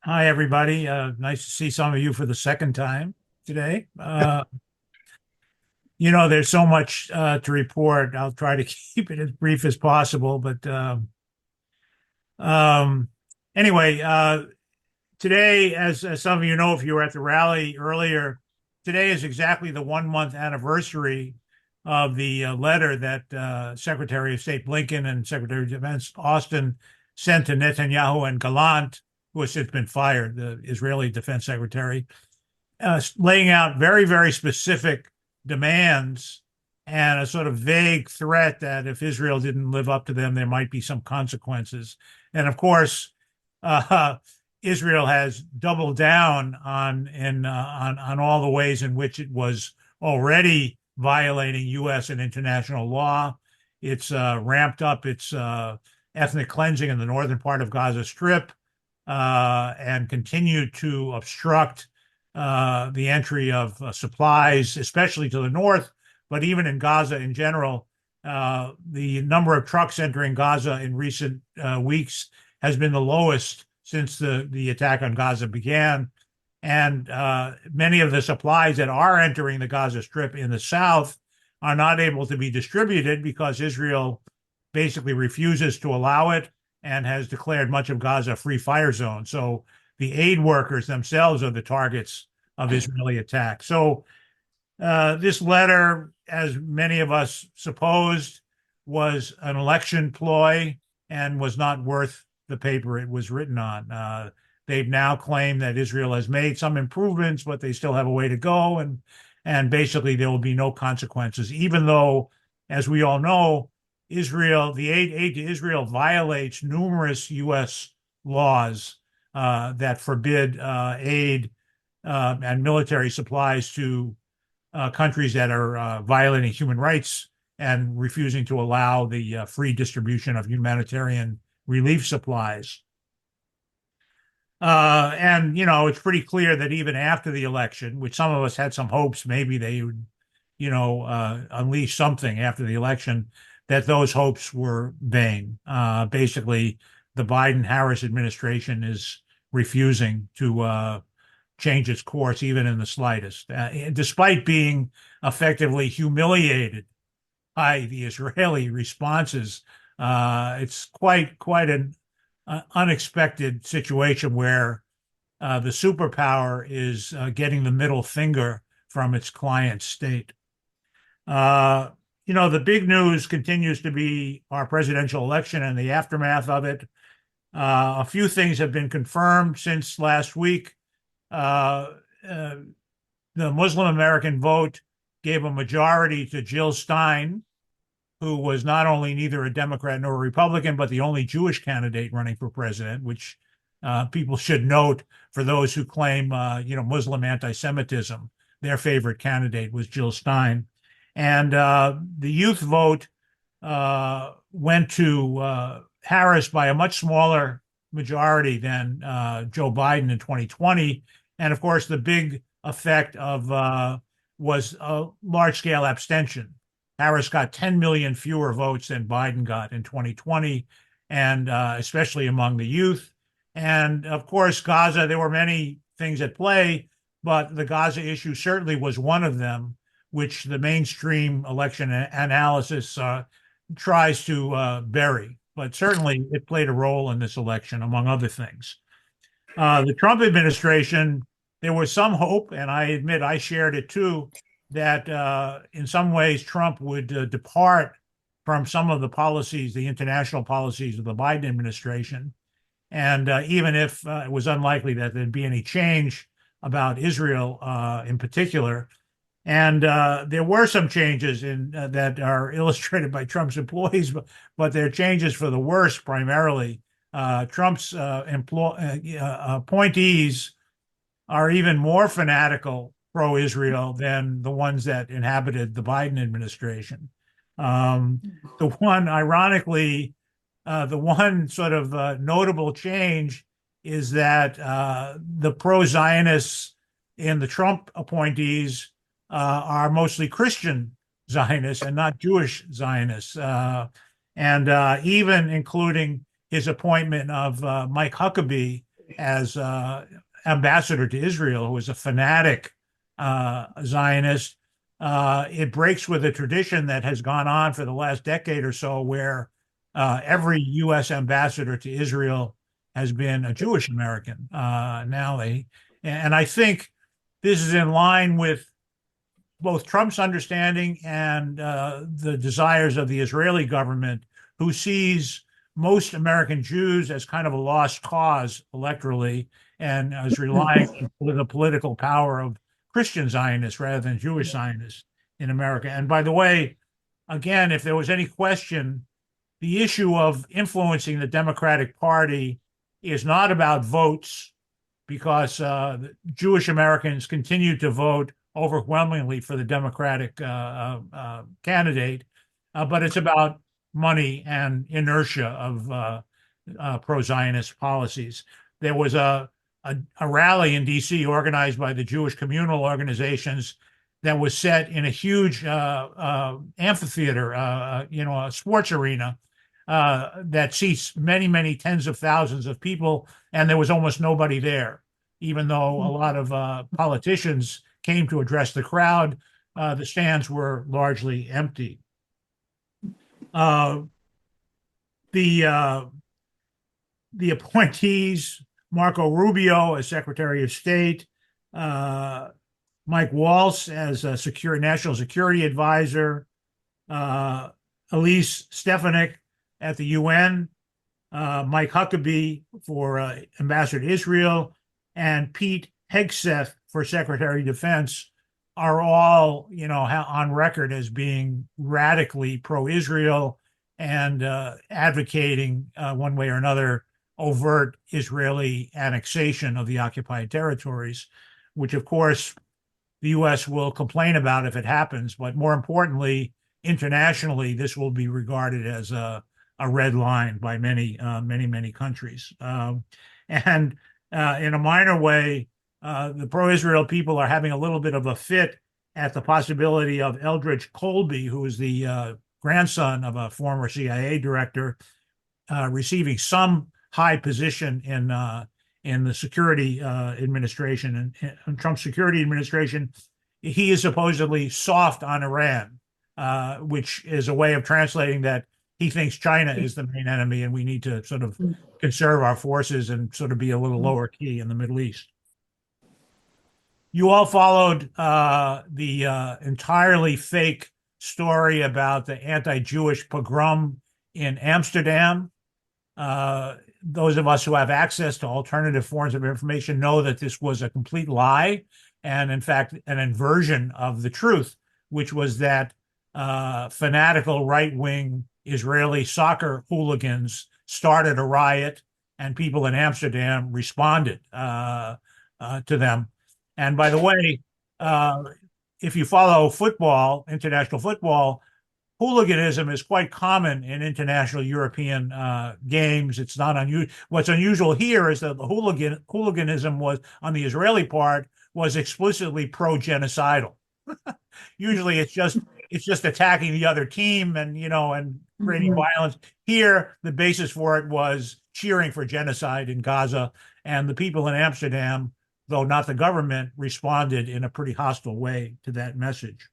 Hi, everybody. Nice to see some of you for the second time today. There's so much to report. I'll try to keep it as brief as possible. But um, anyway, today, as some of you know, if you were at the rally earlier, today is exactly the 1 month anniversary of the letter that Secretary of State Blinken and Secretary of Defense Austin sent to Netanyahu and Gallant, who has since been fired, the Israeli Defense Secretary, laying out very, very specific demands and a sort of vague threat that if Israel didn't live up to them, there might be some consequences. And of course, uh, Israel has doubled down on all the ways in which it was already violating U.S. and international law. It's ramped up its ethnic cleansing in the northern part of Gaza Strip and continued to obstruct the entry of supplies, especially to the north, but even in Gaza in general. The number of trucks entering Gaza in recent weeks has been the lowest since the attack on Gaza began. And many of the supplies that are entering the Gaza Strip in the south are not able to be distributed because Israel basically refuses to allow it and has declared much of Gaza a free fire zone. So the aid workers themselves are the targets of Israeli attack. So this letter, as many of us supposed, was an election ploy and was not worth the paper it was written on. They've now claimed that Israel has made some improvements, but they still have a way to go, and basically there will be no consequences, even though, as we all know, the aid to Israel violates numerous U.S. laws that forbid aid and military supplies to countries that are violating human rights and refusing to allow the free distribution of humanitarian relief supplies. It's pretty clear that even after the election, which some of us had some hopes maybe they would, unleash something after the election, that those hopes were vain. Basically, the Biden-Harris administration is refusing to change its course even in the slightest, despite being effectively humiliated by the Israeli responses. It's quite an unexpected situation where the superpower is getting the middle finger from its client state. The big news continues to be our presidential election and the aftermath of it. A few things have been confirmed since last week. The Muslim American vote gave a majority to Jill Stein, who was not only neither a Democrat nor a Republican, but the only Jewish candidate running for president, which people should note for those who claim, Muslim anti-Semitism. Their favorite candidate was Jill Stein. And the youth vote went to Harris by a much smaller majority than Joe Biden in 2020. And of course, the big effect of was a large-scale abstention. Harris got 10 million fewer votes than Biden got in 2020, and especially among the youth. And of course, Gaza, there were many things at play, but the Gaza issue certainly was one of them, which the mainstream election analysis tries to bury. But certainly it played a role in this election, among other things. The Trump administration, there was some hope, and I admit I shared it too, that in some ways Trump would depart from some of the policies, the international policies of the Biden administration. And even if it was unlikely that there'd be any change about Israel in particular. And there were some changes that are illustrated by Trump's employees, but they're changes for the worse primarily. Trump's appointees are even more fanatical pro-Israel than the ones that inhabited the Biden administration. Ironically, the one sort of notable change is that the pro-Zionists in the Trump appointees are mostly Christian Zionists and not Jewish Zionists, and even including his appointment of Mike Huckabee, as ambassador to Israel, who was a fanatic Zionist. It breaks with a tradition that has gone on for the last decade or so, where every U.S. ambassador to Israel has been a Jewish American. And I think this is in line with both Trump's understanding and the desires of the Israeli government, who sees most American Jews as kind of a lost cause electorally and is relying on the political power of Christian Zionists rather than Jewish Zionists in America. And by the way, again, if there was any question, the issue of influencing the Democratic Party is not about votes, because Jewish Americans continue to vote overwhelmingly for the Democratic candidate, but it's about money and inertia of pro-Zionist policies. There was a rally in D.C. organized by the Jewish communal organizations that was set in a huge amphitheater, a sports arena that seats many, many tens of thousands of people, and there was almost nobody there, even though a lot of politicians came to address the crowd. The stands were largely empty. The appointees, Marco Rubio as Secretary of State, Mike Waltz as a national security advisor, Elise Stefanik at the UN, Mike Huckabee for Ambassador to Israel, and Pete Hegseth for Secretary of Defense are all, on record as being radically pro-Israel and advocating one way or another overt Israeli annexation of the occupied territories, which of course the U.S. will complain about if it happens. But more importantly, internationally, this will be regarded as a red line by many countries. And in a minor way, the pro-Israel people are having a little bit of a fit at the possibility of Eldridge Colby, who is the grandson of a former CIA director, receiving some high position in the security administration and Trump's security administration. He is supposedly soft on Iran, which is a way of translating that he thinks China is the main enemy and we need to sort of conserve our forces and sort of be a little lower key in the Middle East. You all followed the entirely fake story about the anti-Jewish pogrom in Amsterdam. Those of us who have access to alternative forms of information know that this was a complete lie and, in fact, an inversion of the truth, which was that fanatical right-wing Israeli soccer hooligans started a riot and people in Amsterdam responded to them. And by the way, if you follow football, international football, hooliganism is quite common in international European games. It's not unusual. What's unusual here is that the hooliganism was on the Israeli part was explicitly pro-genocidal. Usually, it's just attacking the other team and and creating violence. Here, the basis for it was cheering for genocide in Gaza, and the people in Amsterdam, though not the government, responded in a pretty hostile way to that message.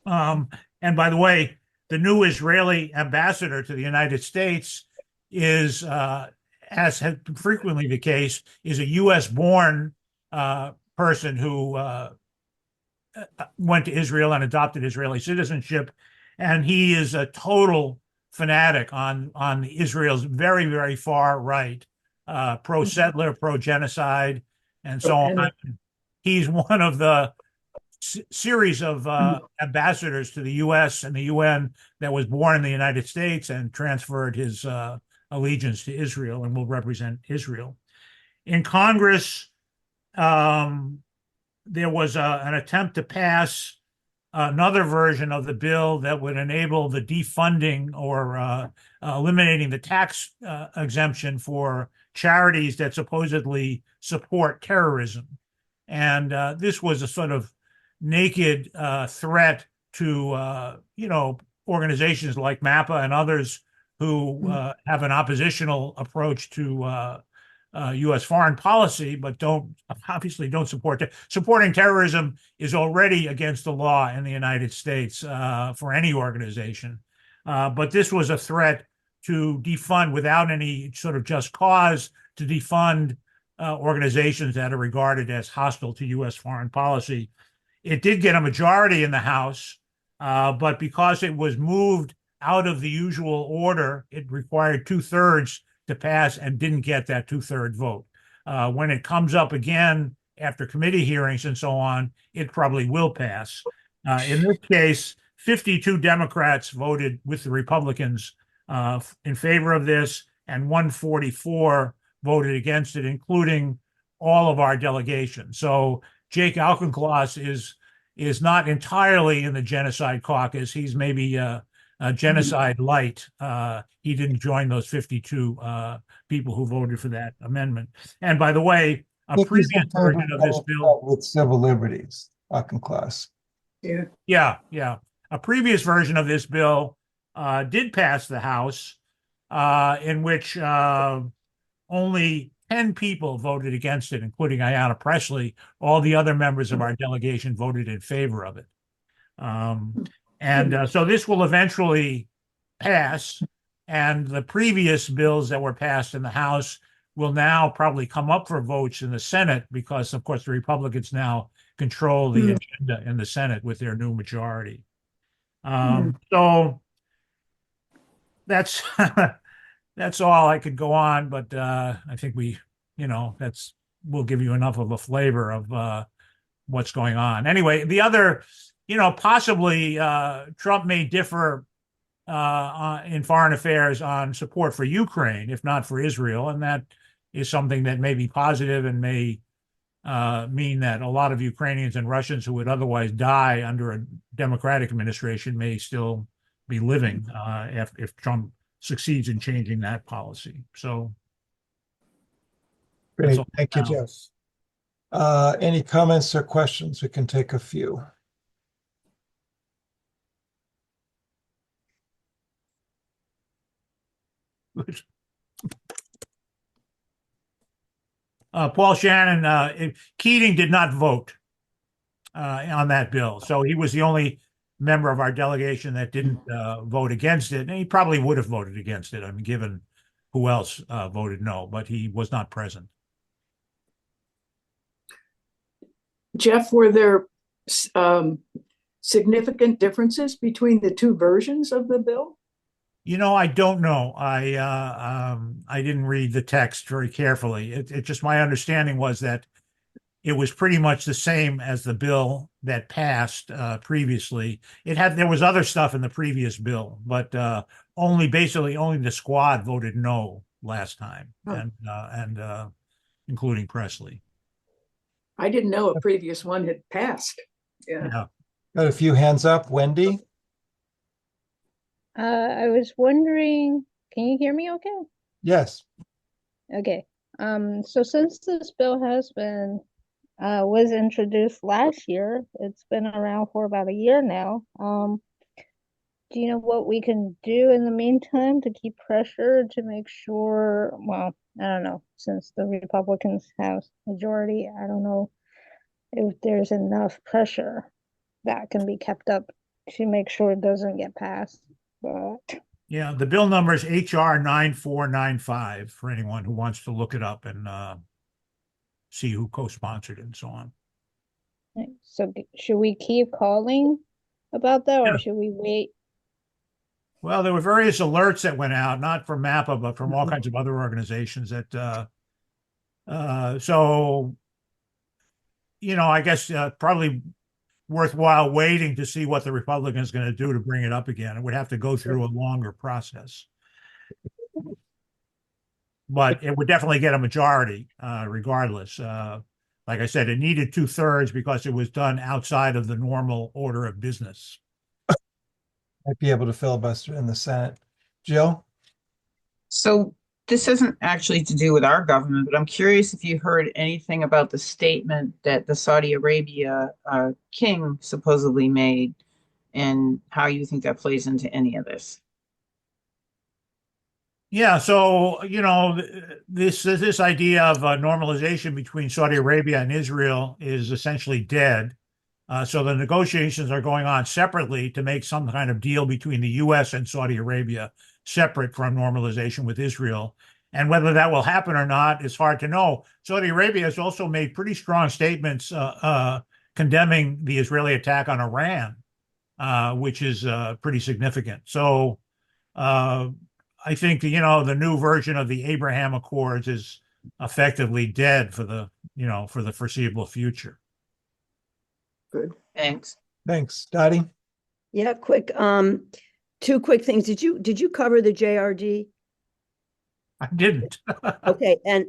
And by the way, the new Israeli ambassador to the United States is, as has been frequently the case, is a U.S.-born person who went to Israel and adopted Israeli citizenship, and he is a total fanatic on Israel's very, very far right, pro-settler, pro-genocide, and so on. He's one of the series of ambassadors to the U.S. and the UN that was born in the United States and transferred his allegiance to Israel and will represent Israel. In Congress, there was an attempt to pass another version of the bill that would enable the defunding or eliminating the tax exemption for charities that supposedly support terrorism. And this was a sort of naked threat to, organizations like MAPA and others who have an oppositional approach to U.S. foreign policy, but obviously don't support it. Supporting terrorism is already against the law in the United States for any organization. But this was a threat to defund without any sort of just cause, to defund organizations that are regarded as hostile to U.S. foreign policy. It did get a majority in the House, but because it was moved out of the usual order, it required 2/3 to pass and didn't get that 2/3 vote. When it comes up again after committee hearings and so on, it probably will pass. In this case, 52 Democrats voted with the Republicans in favor of this, and 144 voted against it, including all of our delegation. So Jake Alkenclaus is not entirely in the genocide caucus. He's maybe a genocide light. He didn't join those 52 people who voted for that amendment. And by the way, a previous version of this bill with civil liberties, Alkenclaus. Yeah. A previous version of this bill did pass the House, in which only 10 people voted against it, including Ayanna Pressley. All the other members of our delegation voted in favor of it. So this will eventually pass, and the previous bills that were passed in the House will now probably come up for votes in the Senate because, of course, the Republicans now control the agenda in the Senate with their new majority. So that's that's all I could go on, but I think we'll give you enough of a flavor of what's going on. Anyway, the other, possibly Trump may differ in foreign affairs on support for Ukraine, if not for Israel, and that is something that may be positive and may mean that a lot of Ukrainians and Russians who would otherwise die under a Democratic administration may still be living if Trump succeeds in changing that policy. So, great, thank you, Jeff. Any comments or questions? We can take a few. Paul Shannon, Keating did not vote on that bill, so he was the only member of our delegation that didn't vote against it, and he probably would have voted against it, given who else voted no, but he was not present. Jeff, were there significant differences between the two versions of the bill? I don't know. I didn't read the text very carefully. It just, my understanding was that it was pretty much the same as the bill that passed previously. There was other stuff in the previous bill, but only the squad voted no last time, and including Pressley. I didn't know a previous one had passed. Yeah. Got a few hands up. Wendy? I was wondering, can you hear me okay? Yes. Okay. So since this bill was introduced last year, it's been around for about a year now. Do you know what we can do in the meantime to keep pressure to make sure, well, I don't know, since the Republicans have majority, I don't know if there's enough pressure that can be kept up to make sure it doesn't get passed. But yeah, the bill number is HR 9495 for anyone who wants to look it up and see who co-sponsored it and so on. So should we keep calling about that, or should we wait? Well, there were various alerts that went out, not from MAPA, but from all kinds of other organizations that, so, I guess probably worthwhile waiting to see what the Republicans going to do to bring it up again. It would have to go through a longer process. But it would definitely get a majority regardless. Like I said, it needed 2/3 because it was done outside of the normal order of business. Might be able to filibuster in the Senate. Jill? So this isn't actually to do with our government, but I'm curious if you heard anything about the statement that the Saudi Arabia king supposedly made and how you think that plays into any of this. Yeah, so this idea of normalization between Saudi Arabia and Israel is essentially dead. So the negotiations are going on separately to make some kind of deal between the U.S. and Saudi Arabia, separate from normalization with Israel. And whether that will happen or not is hard to know. Saudi Arabia has also made pretty strong statements condemning the Israeli attack on Iran, which is pretty significant. So uh, I think the new version of the Abraham Accords is effectively dead for the foreseeable future. Good. Thanks. Thanks. Dottie? Yeah, quick. Two quick things. Did you cover the JRD? I didn't. Okay, and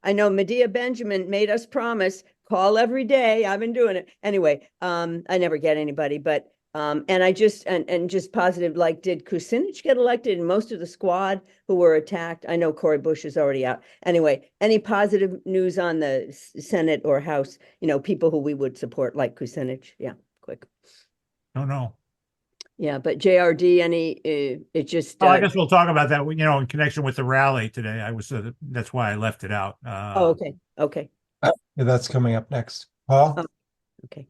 I know Medea Benjamin made us promise call every day. I've been doing it anyway. I never get anybody, but and I just and just positive, like, did Kucinich get elected? And most of the squad who were attacked, I know Cory Bush is already out. Anyway, any positive news on the Senate or House? People who we would support, like Kucinich. Yeah, quick. Don't know. Yeah, but JRD, it just. Oh, I guess we'll talk about that, in connection with the rally today. That's why I left it out. Oh, okay. Yeah, that's coming up next. Paul? Oh, okay.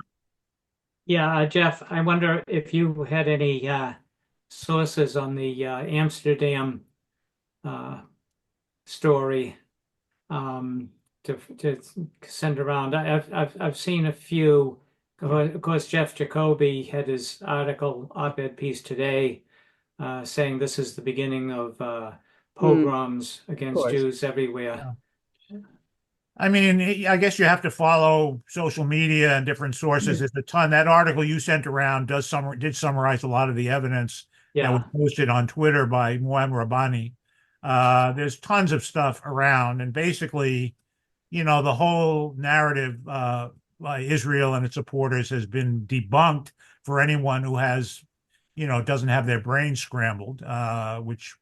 Yeah, Jeff, I wonder if you had any sources on the Amsterdam story to send around. I've seen a few. Of course, Jeff Jacoby had his op-ed piece today, saying this is the beginning of pogroms against course. Jews everywhere. Yeah. I mean, I guess you have to follow social media and different sources. There's a ton. That article you sent around did summarize a lot of the evidence that was posted on Twitter by Moam Rabbani. There's tons of stuff around, and basically, the whole narrative by Israel and its supporters has been debunked for anyone who doesn't have their brains scrambled, which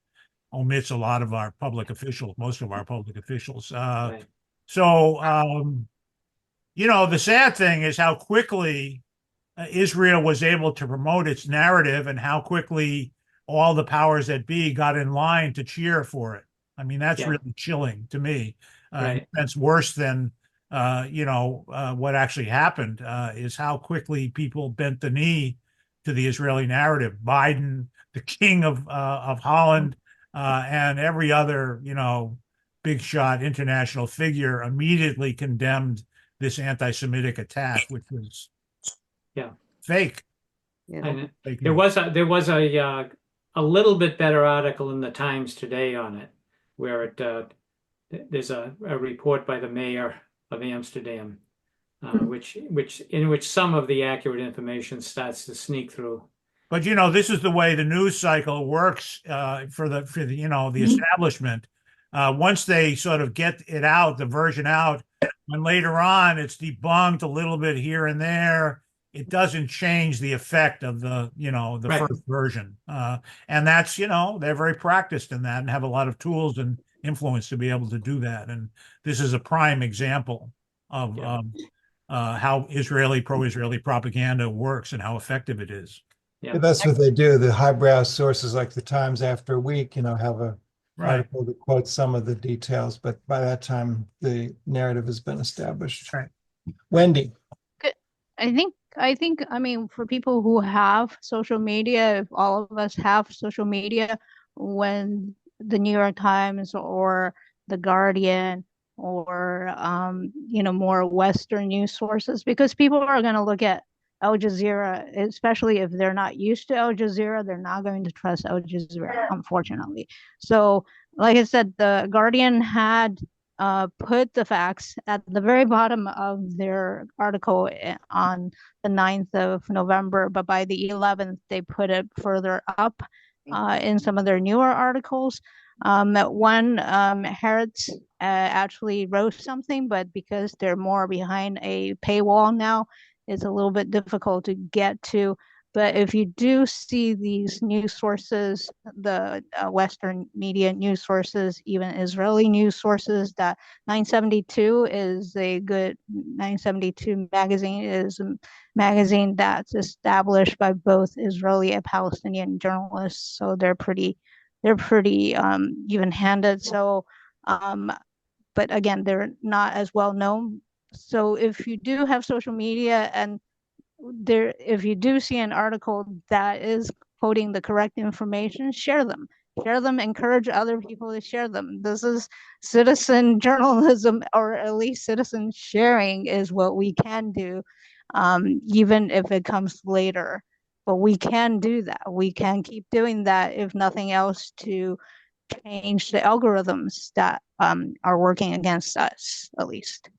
omits a lot of our public officials, most of our public officials. Right. So, the sad thing is how quickly Israel was able to promote its narrative and how quickly all the powers that be got in line to cheer for it. I mean, that's really chilling to me. Right. That's worse than, what actually happened is how quickly people bent the knee to the Israeli narrative. Biden, the king of Holland, and every other, big shot international figure immediately condemned this anti-Semitic attack, which was fake. Yeah. And Fake there news. was a little bit better article in the Times today on it, where there's a report by the mayor of Amsterdam, in which some of the accurate information starts to sneak through. But this is the way the news cycle works for the establishment. Once they sort of get it out, the version out, and later on it's debunked a little bit here and there, it doesn't change the effect of the first version. And that's they're very practiced in that and have a lot of tools and influence to be able to do that. And this is a prime example of how pro-Israeli propaganda works and how effective it is. Yeah, that's what they do. The highbrow sources like the Times after a week, have a article that quotes some of the details, but by that time the narrative has been established. Right. Wendy. I think, I mean, for people who have social media, if all of us have social media, when the New York Times or the Guardian or, more Western news sources, because people are going to look at Al Jazeera, especially if they're not used to Al Jazeera, they're not going to trust Al Jazeera, unfortunately. So, like I said, the Guardian had put the facts at the very bottom of their article on the 9th of November, but by the 11th, they put it further up in some of their newer articles. Harrods actually wrote something, but because they're more behind a paywall now, it's a little bit difficult to get to. But if you do see these news sources, the Western media news sources, even Israeli news sources, that 972 is a good 972 magazine is a magazine that's established by both Israeli and Palestinian journalists. So they're pretty they're pretty even-handed. So, but again, they're not as well known. So if you do have social media and if you do see an article that is quoting the correct information, share them. Share them, encourage other people to share them. This is citizen journalism, or at least citizen sharing is what we can do, even if it comes later. But we can do that. We can keep doing that, if nothing else, to change the algorithms that are working against us, at least.